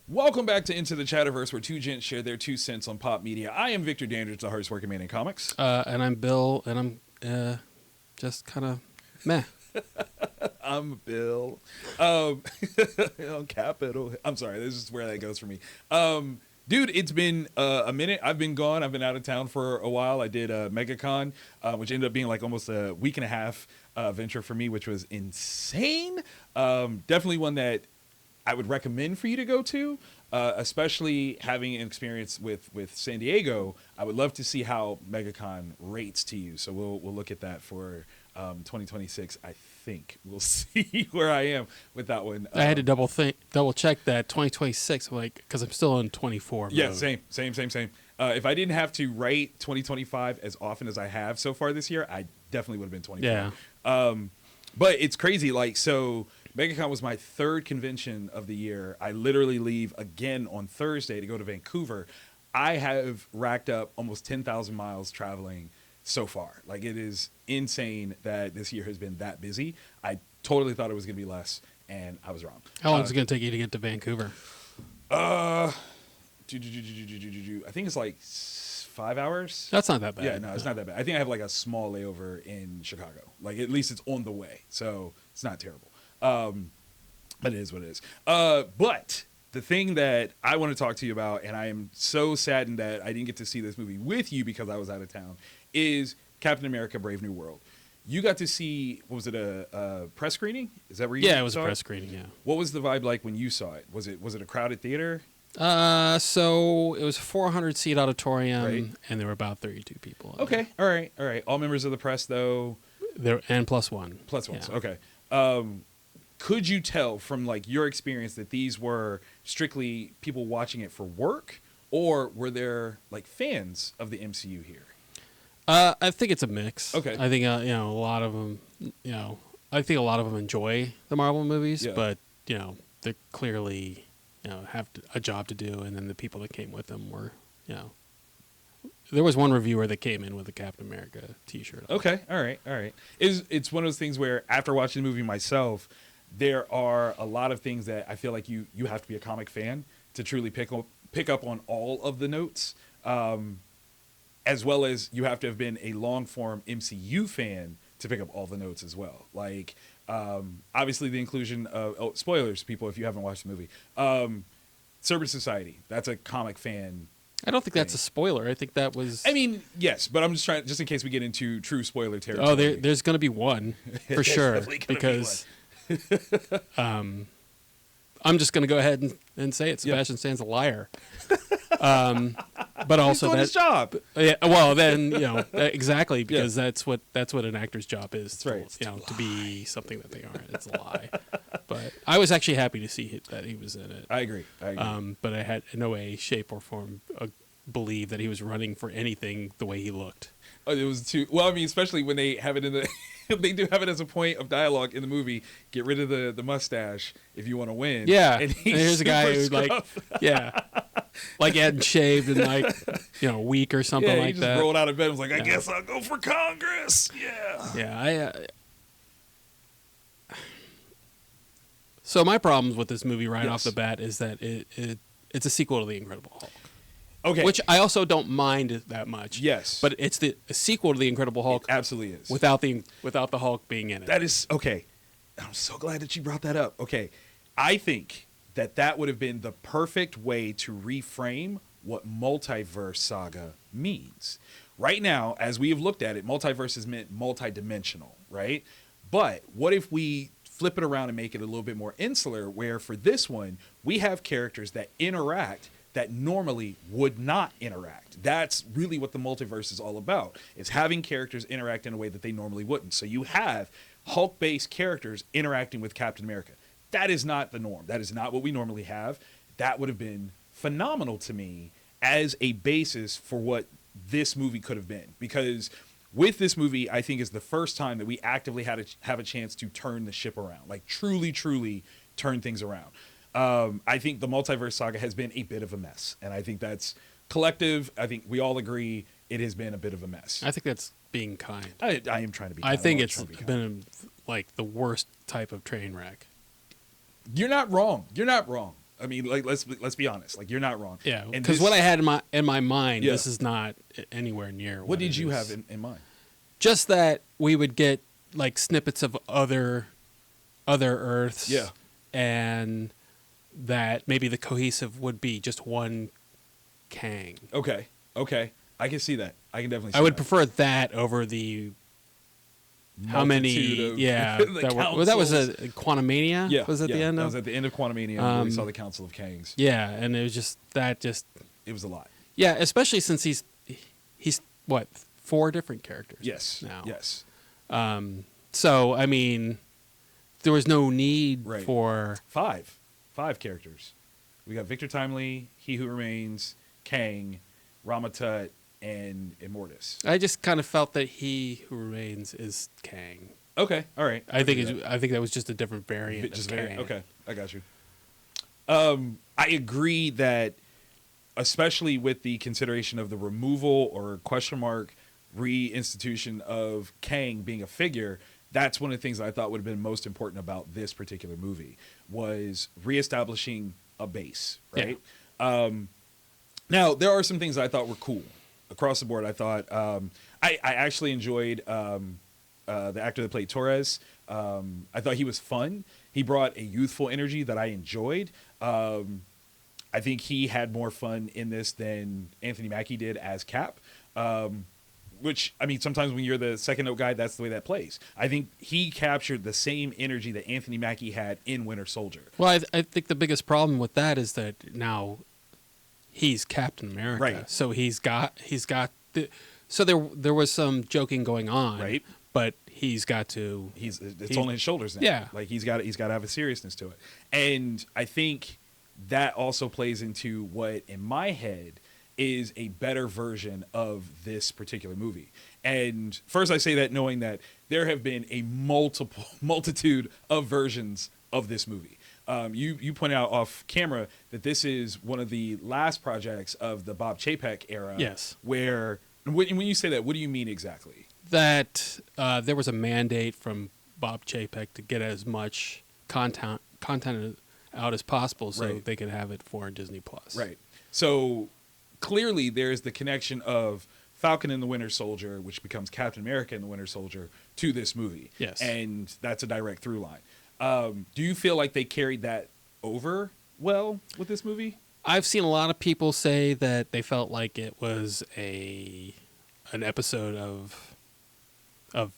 Welcome back to Into the Chatterverse, where two gents share their 2 cents on pop media. I am Victor Dandridge, the hardest working man in comics. And I'm Bill, and I'm just kind of meh. I'm Bill. Capital. I'm sorry, this is where that goes for me. Dude, it's been a minute. I've been gone. I've been out of town for a while. I did MegaCon, which ended up being like almost a week and a half venture for me, which was insane. Definitely one that I would recommend for you to go to, especially having an experience with San Diego. I would love to see how MegaCon rates to you. So we'll look at that for 2026. I think we'll see where I am with that one. I had to double check that 2026, like, because I'm still in 24 mode. Yeah, same. If I didn't have to write 2025 as often as I have so far this year, I definitely would have been 24. Yeah. But it's crazy. Like, so MegaCon was my third convention of the year. I literally leave again on Thursday to go to Vancouver. I have racked up almost 10,000 miles traveling so far. Like, it is insane that this year has been that busy. I totally thought it was going to be less, and I was wrong. How long is it going to take you to get to Vancouver? I think it's like 5 hours. That's not that bad. Yeah, no, it's not that bad. I think I have like a small layover in Chicago. Like, at least it's on the way, so it's not terrible. But it is what it is. But the thing that I want to talk to you about, and I am so saddened that I didn't get to see this movie with you because I was out of town, is Captain America: Brave New World. You got to see, what was it, a press screening? Is that where you saw it? Yeah, it was a press screening, yeah. What was the vibe like when you saw it? Was it a crowded theater? So it was a 400-seat auditorium, Right. and there were about 32 people. Okay, all right. All members of the press, though? And plus one. Plus one, Yeah. okay. Could you tell from like your experience that these were strictly people watching it for work, or were there like fans of the MCU here? I think it's a mix. Okay. I think a lot of them, I think a lot of them enjoy the Marvel movies, Yeah. but they clearly have a job to do, and then the people that came with them were there was one reviewer that came in with a Captain America T-shirt on. Okay, all right. It's one of those things where after watching the movie myself, there are a lot of things that I feel like you have to be a comic fan to truly pick up on all of the notes, as well as you have to have been a long form MCU fan to pick up all the notes as well. Like, obviously the inclusion of spoilers, people, if you haven't watched the movie, Cerberus Society. That's a comic fan. I don't think that's a spoiler. I think that was. I mean, yes, but I'm just trying, just in case we get into true spoiler territory. Oh, there's going to be one for sure, because I'm just going to go ahead and say it. Sebastian Stan's a liar. But also he's doing his job. Yeah, well, then exactly, because that's what an actor's job is. That's right. To be something that they aren't. It's a lie. But I was actually happy to see that he was in it. I agree. But I had in no way, shape, or form believe that he was running for anything the way he looked. Oh, it was too well. I mean, especially when they have it in the, they do have it as a point of dialogue in the movie. Get rid of the mustache if you want to win. Yeah, and here's a guy who's scruff. like hadn't shaved in like a week or something he like just that. rolled out of bed and was like, I guess I'll go for Congress. Yeah. Yeah, So my problems with this movie right off the bat is that it's a sequel to The Incredible Hulk. Okay. Which I also don't mind that much. Yes. But it's a sequel to The Incredible Hulk. It absolutely is. Without the Hulk being in it. That is okay. I'm so glad that you brought that up. Okay. I think that would have been the perfect way to reframe what multiverse saga means. Right now, as we have looked at it, multiverse is meant multidimensional, right? But what if we flip it around and make it a little bit more insular, where for this one, we have characters that interact that normally would not interact. That's really what the multiverse is all about, is having characters interact in a way that they normally wouldn't. So you have Hulk-based characters interacting with Captain America. That is not the norm. That is not what we normally have. That would have been phenomenal to me as a basis for what this movie could have been. Because with this movie, I think is the first time that we actively have a chance to turn the ship around, like truly turn things around. I think the multiverse saga has been a bit of a mess, and I think that's collective. I think we all agree it has been a bit of a mess. I think that's being kind. I am trying to be kind. I think it's been like the worst type of train wreck. You're not wrong. I mean, like let's be honest. Like you're not wrong. Yeah, And because this- what I had in my mind, Yeah. this is not anywhere near. What did it you is. have in mind? Just that we would get like snippets of other Earths. Yeah. And that maybe the cohesive would be just one Kang. Okay. I can see that. I can definitely see I would that. prefer that over the how many? Multitude of Yeah, the that was councils. a Quantumania. Yeah. Was at the end That of? was at the end of Quantumania where we saw the Council of Kangs. Yeah, and it was just that. It was a lot. Yeah, especially since he's what 4 different characters. Yes. Now. Yes. So I mean, there was no need Right. for 5 characters. We got Victor Timely, He Who Remains, Kang, Ramatut, and Immortus. I just kind of felt that He Who Remains is Kang. Okay. All right. I think that was just a different variant. Just of very, Kang. okay. I got you. I agree that, especially with the consideration of the removal or question mark reinstitution of Kang being a figure, that's one of the things that I thought would have been most important about this particular movie was reestablishing a base, right? Yeah. Now, there are some things that I thought were cool. Across the board, I thought I actually enjoyed the actor that played Torres. I thought he was fun. He brought a youthful energy that I enjoyed. I think he had more fun in this than Anthony Mackie did as Cap. Which, I mean, sometimes when you're the second note guy, that's the way that plays. I think he captured the same energy that Anthony Mackie had in Winter Soldier. Well, I think the biggest problem with that is that now he's Captain America, Right. So he's got so there was some joking going on, Right. But he's got to. It's on his shoulders now. Yeah. Like he's got to have a seriousness to it. And I think that also plays into what, in my head, is a better version of this particular movie. And first I say that knowing that there have been a multitude of versions of this movie. You pointed out off camera that this is one of the last projects of the Bob Chapek era. Yes. Where, when you say that, what do you mean exactly? That there was a mandate from Bob Chapek to get as much content out as possible, so Right. they could have it for Disney Plus. Right. So clearly there's the connection of Falcon and the Winter Soldier, which becomes Captain America and the Winter Soldier, to this movie. Yes. And that's a direct through line. Do you feel like they carried that over well with this movie? I've seen a lot of people say that they felt like it was an episode of Like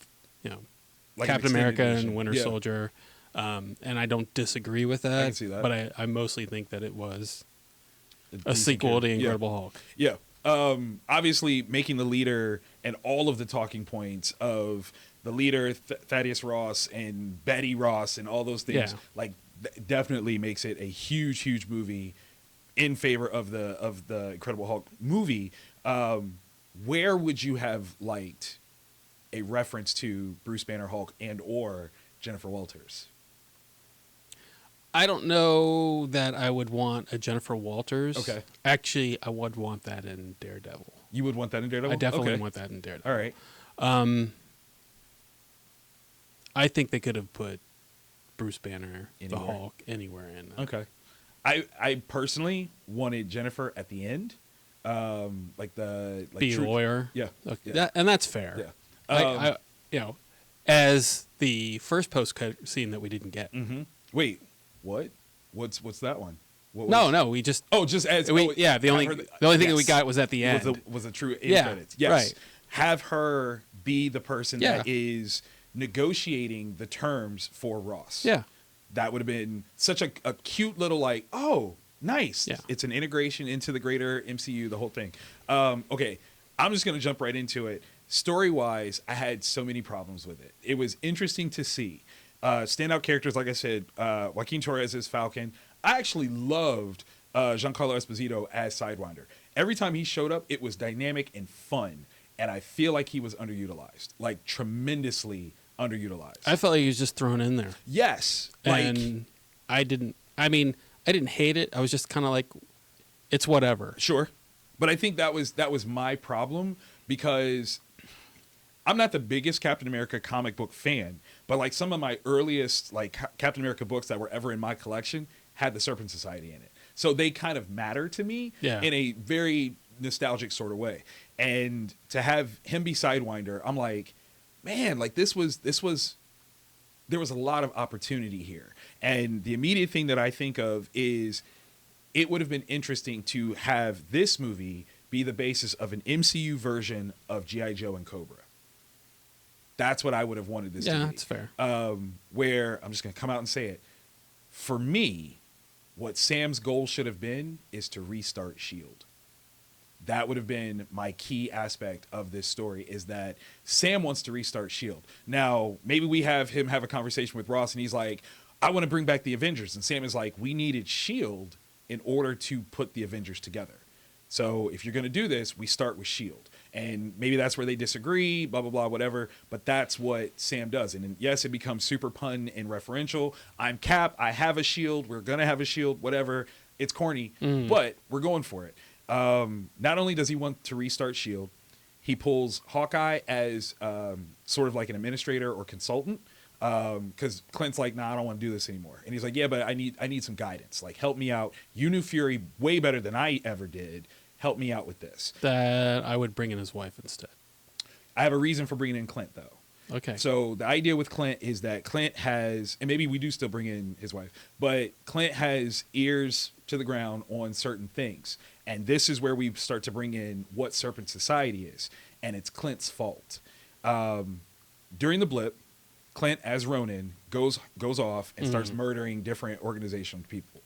an Captain extended America edition. and Winter Yeah. Soldier, and I don't disagree with that. I can see that. But I mostly think that it was a decent sequel to character. Incredible Hulk. Yeah. Obviously, making the leader and all of the talking points of the leader, Thaddeus Ross and Betty Ross and all those things, Yeah. like definitely makes it a huge, huge movie in favor of the Incredible Hulk movie. Where would you have liked a reference to Bruce Banner Hulk and or Jennifer Walters? I don't know that I would want a Jennifer Walters. Okay. Actually, I would want that in Daredevil. You would want that in Daredevil? I definitely Okay. want that in Daredevil. All right. I think they could have put Bruce Banner, the Anywhere. Hulk, anywhere in. Okay. I personally wanted Jennifer at the end. Like Be a true- lawyer. Yeah. Okay. Yeah. And that's fair. Yeah. I as the first post-cut scene that we didn't get. Wait, what? What's that one? What No, we just. Oh, just as We, yeah, the only thing that we yes. got was at the end. was a true end Yeah, credits. Yes. right. Have her be the person Yeah. that is negotiating the terms for Ross. Yeah. That would have been such a cute little like, oh, nice. Yeah. It's an integration into the greater MCU, the whole thing. Okay, I'm just going to jump right into it. Story-wise, I had so many problems with it. It was interesting to see. Standout characters, like I said, Joaquin Torres as Falcon. I actually loved Giancarlo Esposito as Sidewinder. Every time he showed up, it was dynamic and fun. And I feel like he was underutilized, like tremendously underutilized. I felt like he was just thrown in there. Yes. And I didn't hate it. I was just kind of like, it's whatever. Sure. But I think that was my problem because I'm not the biggest Captain America comic book fan, but like some of my earliest like Captain America books that were ever in my collection had the Serpent Society in it. So they kind of matter to me Yeah. in a very nostalgic sort of way. And to have him be Sidewinder, I'm like, man, like there was a lot of opportunity here. And the immediate thing that I think of is it would have been interesting to have this movie be the basis of an MCU version of G.I. Joe and Cobra. That's what I would have wanted this to be. Yeah, that's fair. Where I'm just going to come out and say it. For me, what Sam's goal should have been is to restart S.H.I.E.L.D. That would have been my key aspect of this story, is that Sam wants to restart S.H.I.E.L.D. Now, maybe we have him have a conversation with Ross and he's like, I want to bring back the Avengers. And Sam is like, we needed S.H.I.E.L.D. in order to put the Avengers together. So if you're going to do this, we start with S.H.I.E.L.D. And maybe that's where they disagree, blah, blah, blah, whatever. But that's what Sam does. And yes, it becomes super pun and referential. I'm Cap. I have a shield. We're going to have a shield, whatever. It's corny, but we're going for it. Not only does he want to restart S.H.I.E.L.D., he pulls Hawkeye as sort of like an administrator or consultant. Because Clint's like, nah, I don't want to do this anymore. And he's like, yeah, but I need some guidance. Like, help me out. You knew Fury way better than I ever did. Help me out with this. That I would bring in his wife instead. I have a reason for bringing in Clint, though. Okay. So the idea with Clint is that Clint has, and maybe we do still bring in his wife, but Clint has ears to the ground on certain things. And this is where we start to bring in what Serpent Society is. And it's Clint's fault. During the blip, Clint, as Ronin, goes off and starts murdering different organizational people.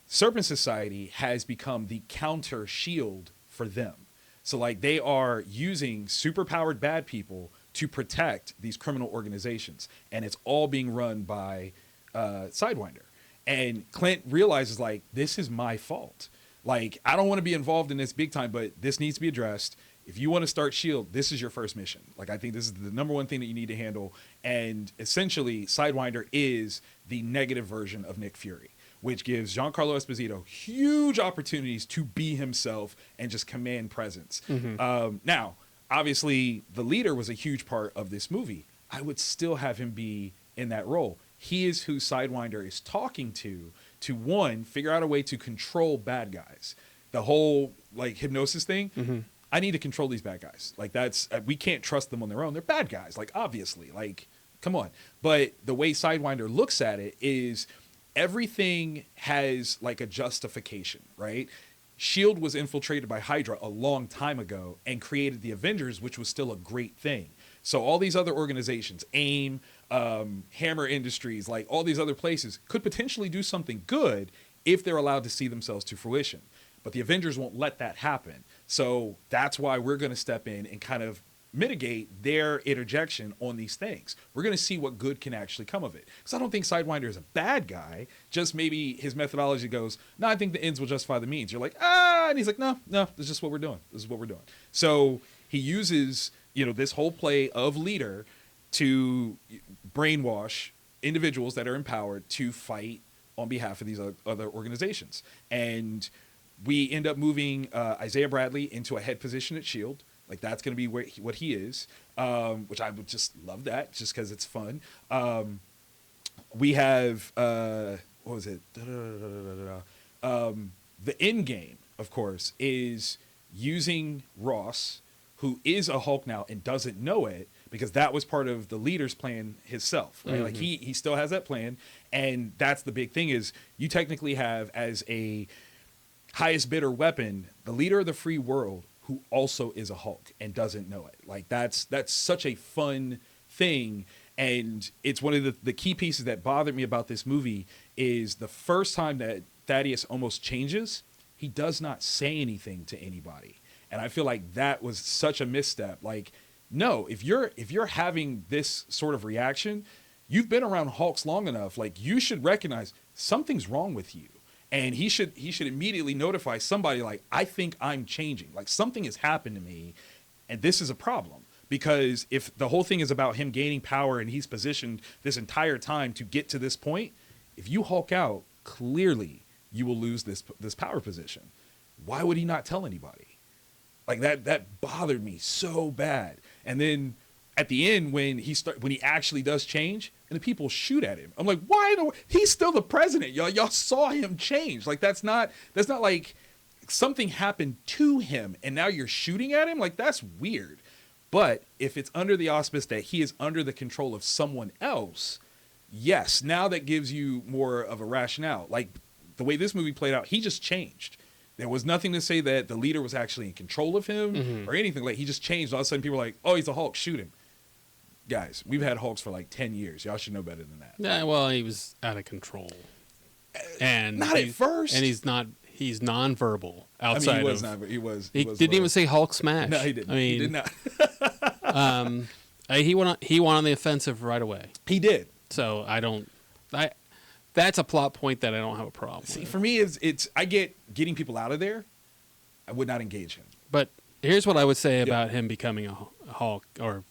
Serpent Society has become the counter shield for them. So, like, they are using superpowered bad people to protect these criminal organizations. And it's all being run by Sidewinder. And Clint realizes, like, this is my fault. Like, I don't want to be involved in this big time, but this needs to be addressed. If you want to start S.H.I.E.L.D., this is your first mission. Like, I think this is the number one thing that you need to handle. And essentially, Sidewinder is the negative version of Nick Fury, which gives Giancarlo Esposito huge opportunities to be himself and just command presence. Now, obviously, the leader was a huge part of this movie. I would still have him be in that role. He is who Sidewinder is talking to one, figure out a way to control bad guys. The whole, like, hypnosis thing, I need to control these bad guys. Like, that's, we can't trust them on their own. They're bad guys, like, obviously. Like, come on. But the way Sidewinder looks at it is everything has, like, a justification, right? S.H.I.E.L.D. was infiltrated by Hydra a long time ago and created the Avengers, which was still a great thing. So all these other organizations, AIM, Hammer Industries, like all these other places, could potentially do something good if they're allowed to see themselves to fruition. But the Avengers won't let that happen. So that's why we're going to step in and kind of mitigate their interjection on these things. We're going to see what good can actually come of it. Because I don't think Sidewinder is a bad guy. Just maybe his methodology goes, no, I think the ends will justify the means. You're like, and he's like, no, this is just what we're doing. This is what we're doing. So he uses, this whole play of leader to brainwash individuals that are empowered to fight on behalf of these other organizations. And we end up moving Isaiah Bradley into a head position at S.H.I.E.L.D. Like, that's going to be what he is, which I would just love that just because it's fun. We have, what was it? The end game, of course, is using Ross, who is a Hulk now and doesn't know it, because that was part of the leader's plan himself, right? Like, he still has that plan. And that's the big thing, is you technically have as a highest bidder weapon the leader of the free world, who also is a Hulk and doesn't know it. Like, that's such a fun thing. And it's one of the key pieces that bothered me about this movie is the first time that Thaddeus almost changes, he does not say anything to anybody. And I feel like that was such a misstep. Like, no, if you're having this sort of reaction, you've been around Hulks long enough. Like, you should recognize something's wrong with you. And he should immediately notify somebody, like, I think I'm changing. Like, something has happened to me, and this is a problem. Because if the whole thing is about him gaining power and he's positioned this entire time to get to this point, if you Hulk out, clearly you will lose this power position. Why would he not tell anybody? Like, that bothered me so bad. And then at the end, when he actually does change, and the people shoot at him. I'm like, why? He's still the president, y'all. Y'all saw him change. Like that's not like something happened to him and now you're shooting at him. Like that's weird. But if it's under the auspice that he is under the control of someone else, yes, now that gives you more of a rationale. Like the way this movie played out, he just changed. There was nothing to say that the leader was actually in control of him or anything. Like he just changed. All of a sudden people were like, oh, he's a Hulk, shoot him. Guys, we've had Hulks for like 10 years. Y'all should know better than that. Yeah, well, he was out of control. And not at first. And he's nonverbal outside. I mean, he was of, not. He didn't even say Hulk smash. No, he didn't. I mean, he did not. he went on the offensive right away. He did. So that's a plot point that I don't have a problem with. See, for me, it's I get getting people out of there. I would not engage him. But here's what I would say about him becoming a Hulk, or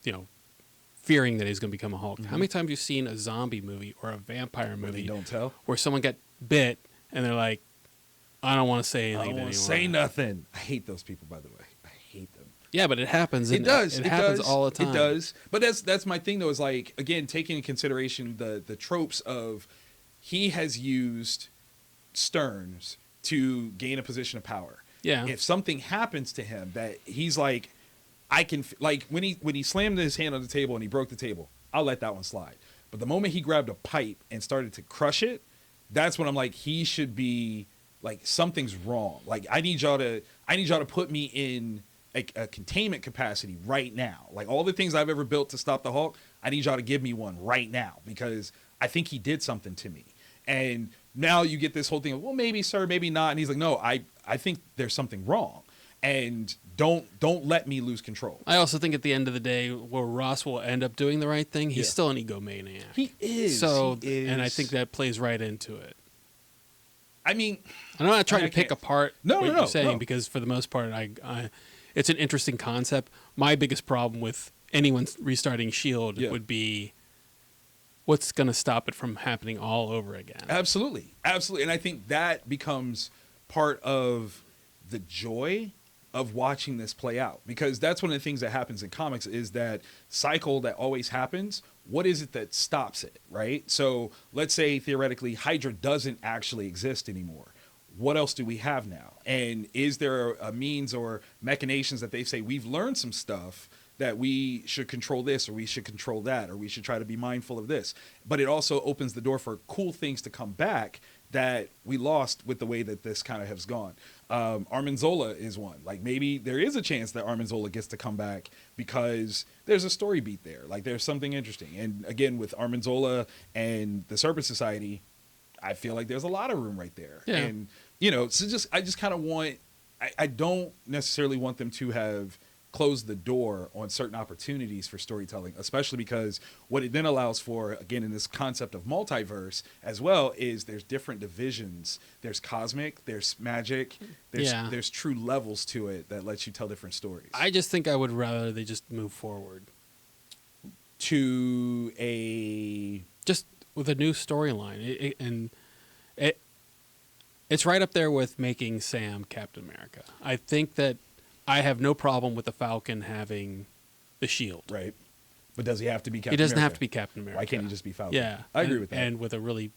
fearing that he's going to become a Hulk. How many times have you seen a zombie movie or a vampire movie They don't tell where someone got bit and they're like, I don't want to say anything I don't anymore. want to say nothing. I hate those people, by the way. I hate them. Yeah, but it happens. It does. It happens all the time. It does. But that's my thing, though, is like, again, taking into consideration the tropes of he has used Stearns to gain a position of power. Yeah. If something happens to him that he's like, I can, like when he slammed his hand on the table and he broke the table, I'll let that one slide. But the moment he grabbed a pipe and started to crush it, that's when I'm like, he should be like, something's wrong. Like I need y'all to put me in a containment capacity right now. Like all the things I've ever built to stop the Hulk, I need y'all to give me one right now because I think he did something to me. And now you get this whole thing of, well, maybe, sir, maybe not. And he's like, no, I think there's something wrong. And don't let me lose control. I also think at the end of the day, where Ross will end up doing the right thing, he's still an egomaniac. He is. So, and I think that plays right into it. I mean, I'm not trying to pick apart what you're saying because for the most part, it's an interesting concept. My biggest problem with anyone restarting S.H.I.E.L.D. would be what's going to stop it from happening all over again. Absolutely. Absolutely. And I think that becomes part of the joy of watching this play out, because that's one of the things that happens in comics is that cycle that always happens. What is it that stops it, right? So let's say theoretically Hydra doesn't actually exist anymore. What else do we have now? And is there a means or machinations that they say we've learned some stuff that we should control this or we should control that or we should try to be mindful of this? But it also opens the door for cool things to come back that we lost with the way that this kind of has gone. Armin Zola is one. Like maybe there is a chance that Armin Zola gets to come back because there's a story beat there. Like there's something interesting. And again, with Armin Zola and the Serpent Society, I feel like there's a lot of room right there. Yeah. And, so I just kind of want, I don't necessarily want them to have closed the door on certain opportunities for storytelling, especially because what it then allows for, again, in this concept of multiverse as well, is there's different divisions. There's cosmic, there's magic, there's true levels to it that lets you tell different stories. I just think I would rather they just move forward. To just with a new storyline. It's right up there with making Sam Captain America. I think that I have no problem with the Falcon having the shield. Right. But does he have to be Captain America? He doesn't have to be Captain America. Why can't he just be Falcon? Yeah. I agree with that. And with a really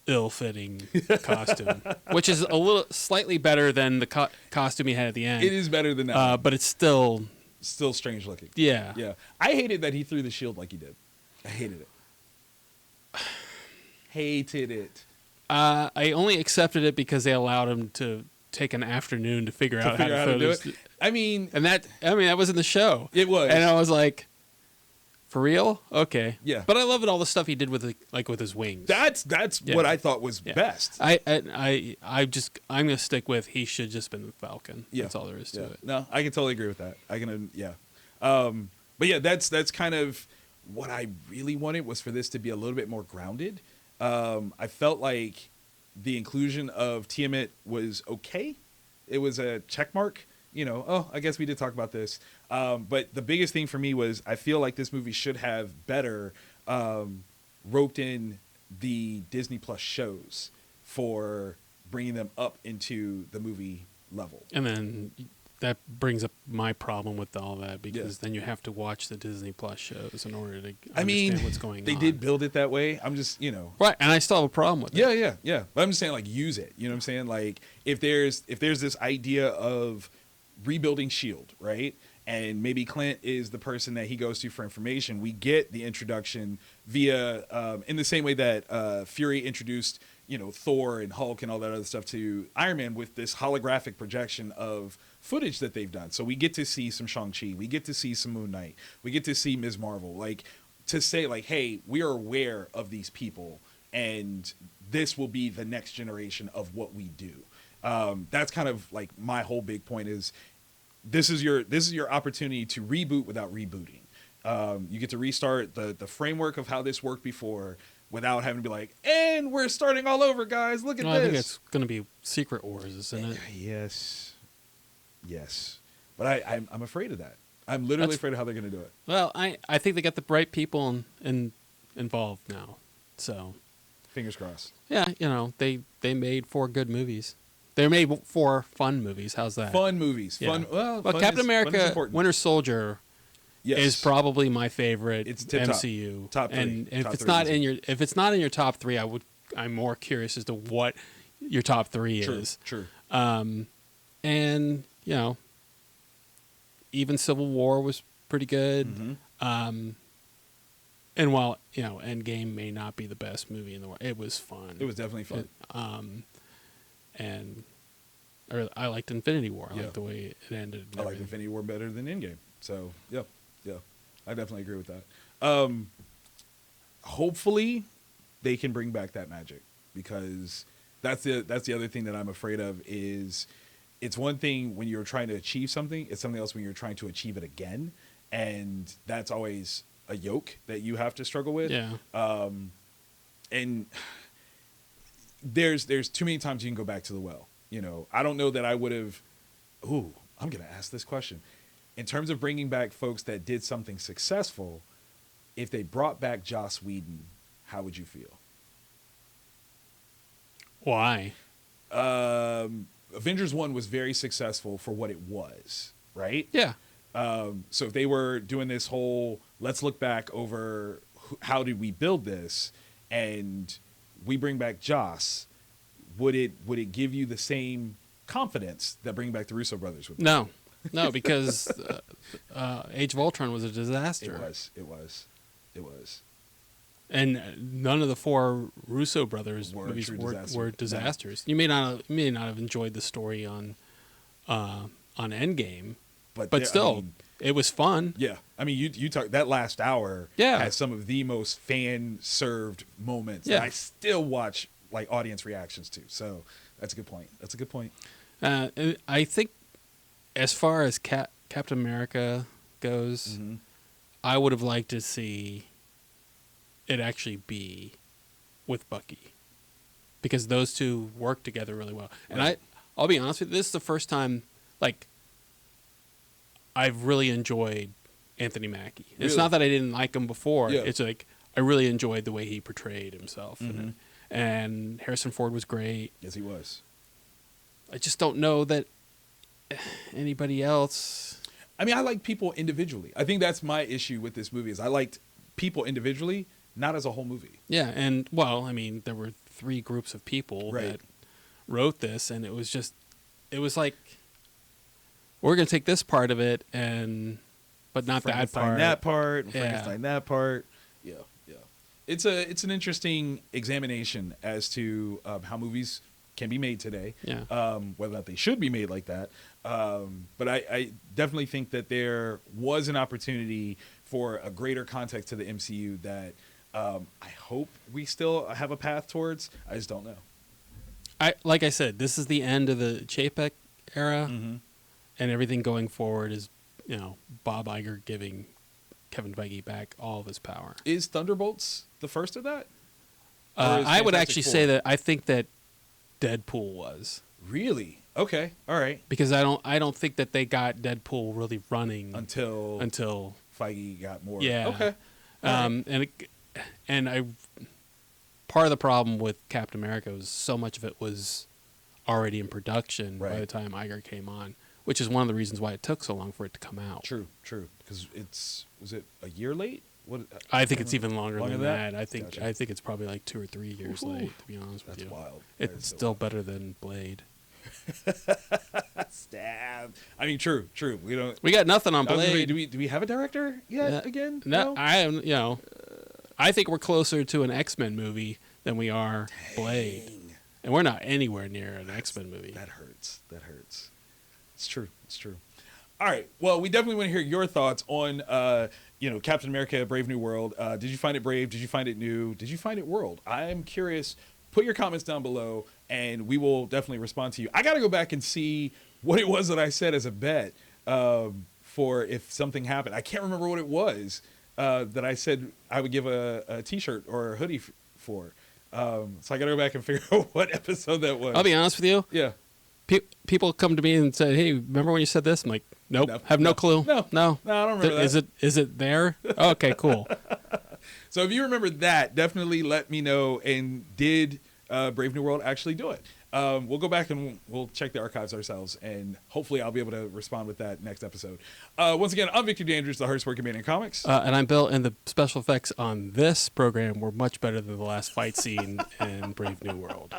ill-fitting costume, which is a little slightly better than the costume he had at the end. It is better than that. But it's still strange looking. Yeah. Yeah. I hated that he threw the shield like he did. I hated it. Hated it. I only accepted it because they allowed him to take an afternoon to figure out how to do it. I mean, that was in the show. It was. And I was like, for real? Okay. Yeah. But I loved all the stuff he did with with his wings. That's what I thought was best. I'm gonna stick with he should just been the Falcon. Yeah. That's all there is to it. No, I can totally agree with that. But yeah, that's kind of what I really wanted, was for this to be a little bit more grounded. I felt like the inclusion of Tiamat was okay. It was a check mark. I guess we did talk about this. But the biggest thing for me was I feel like this movie should have better roped in the Disney Plus shows for bringing them up into the movie level. And then that brings up my problem with all that, because then you have to watch the Disney Plus shows in order to understand what's going on. They did build it that way. I'm just, right, and I still have a problem with it. Yeah. But I'm just saying, like, use it. You know what I'm saying? Like, if there's this idea of rebuilding Shield, right? And maybe Clint is the person that he goes to for information. We get the introduction via, in the same way that Fury introduced, Thor and Hulk and all that other stuff to Iron Man with this holographic projection of footage that they've done. So we get to see some Shang-Chi. We get to see some Moon Knight. We get to see Ms. Marvel. Like, to say, like, hey, we are aware of these people, and this will be the next generation of what we do. That's kind of like my whole big point is, this is your opportunity to reboot without rebooting. You get to restart the framework of how this worked before without having to be like, and we're starting all over, guys. Look at this. I think it's going to be Secret Wars, isn't it? Yes. But I'm afraid of that. I'm literally afraid of how they're going to do it. Well, I think they got the right people involved now. So fingers crossed. Yeah, they made 4 good movies. They made 4 fun movies. How's that? Fun movies. Yeah. Fun. Well, Captain America: Winter Soldier is probably my favorite MCU. Top 3. And if it's not in your top 3, I'm more curious as to what your top 3 is. True. And even Civil War was pretty good. Mm-hmm. And while Endgame may not be the best movie in the world, it was fun. It was definitely fun. Or I liked Infinity War. I liked the way it ended. I liked Infinity War better than Endgame. So yeah, I definitely agree with that. Hopefully, they can bring back that magic, because that's the other thing that I'm afraid of is, it's one thing when you're trying to achieve something, it's something else when you're trying to achieve it again, and that's always a yoke that you have to struggle with. Yeah. And there's too many times you can go back to the well. I don't know that I would have. Ooh, I'm gonna ask this question. In terms of bringing back folks that did something successful, if they brought back Joss Whedon, how would you feel? Why? Avengers 1 was very successful for what it was, right? Yeah. So if they were doing this whole, let's look back over how did we build this, and we bring back Joss, would it give you the same confidence that bringing back the Russo brothers would? No, because Age of Ultron was a disaster. It was. And none of the 4 Russo brothers movies were disasters. No. You may not have enjoyed the story on Endgame, but still, it was fun. Yeah, I mean, you talk that last hour. Has some of the most fan served moments. Yeah, I still watch like audience reactions to. So that's a good point. I think as far as Captain America goes, mm-hmm. I would have liked to see it actually be with Bucky, because those two work together really well. And I'll be honest with you, this is the first time I've really enjoyed Anthony Mackie. Really? It's not that I didn't like him before. Yeah. It's like I really enjoyed the way he portrayed himself. Mm-hmm. And Harrison Ford was great. Yes, he was. I just don't know that anybody else. I mean, I like people individually. I think that's my issue with this movie is I liked people individually, not as a whole movie. Yeah, and well, I mean, there were 3 groups of people that wrote this, and it was like, we're going to take this part of it, but not that part. That part, Frankenstein that part. Yeah. It's an interesting examination as to how movies can be made today. Yeah. Whether or not they should be made like that. But I definitely think that there was an opportunity for a greater context to the MCU that I hope we still have a path towards. I just don't know. Like I said, this is the end of the Chapek era, mm-hmm. and everything going forward is, Bob Iger giving Kevin Feige back all of his power. Is Thunderbolts the first of that? I would actually say that I think that Deadpool was. Really? Okay. All right. Because I don't think that they got Deadpool really running until Feige got more. Yeah. Okay. And part of the problem with Captain America was so much of it was already in production by the time Iger came on. which is one of the reasons why it took so long for it to come out. True. Because was it a year late? What? I think it's even longer than that. I think Gotcha. I think it's probably like 2 or 3 years late. To be honest with you, That's wild. It's still better than Blade. Stab. I mean, true. We got nothing on I was gonna say, Blade. do we have a director yet? Again? No, I think we're closer to an X-Men movie than we are Blade, and we're not anywhere near an X-Men movie. That hurts. It's true. All right. Well, we definitely want to hear your thoughts on, Captain America: Brave New World. Did you find it brave? Did you find it new? Did you find it world? I'm curious. Put your comments down below, and we will definitely respond to you. I got to go back and see what it was that I said as a bet for if something happened. I can't remember what it was that I said I would give a T-shirt or a hoodie for. So I got to go back and figure out what episode that was. I'll be honest with you. Yeah. People come to me and say, "Hey, remember when you said this?" I'm like, "Nope, have no clue." No, I don't remember that. Is it there? Okay, cool. So if you remember that, definitely let me know. And did Brave New World actually do it? We'll go back and we'll check the archives ourselves, and hopefully I'll be able to respond with that next episode. Once again, I'm Victor Dandridge, the hardest working man in comics. And I'm Bill, and the special effects on this program were much better than the last fight scene in Brave New World.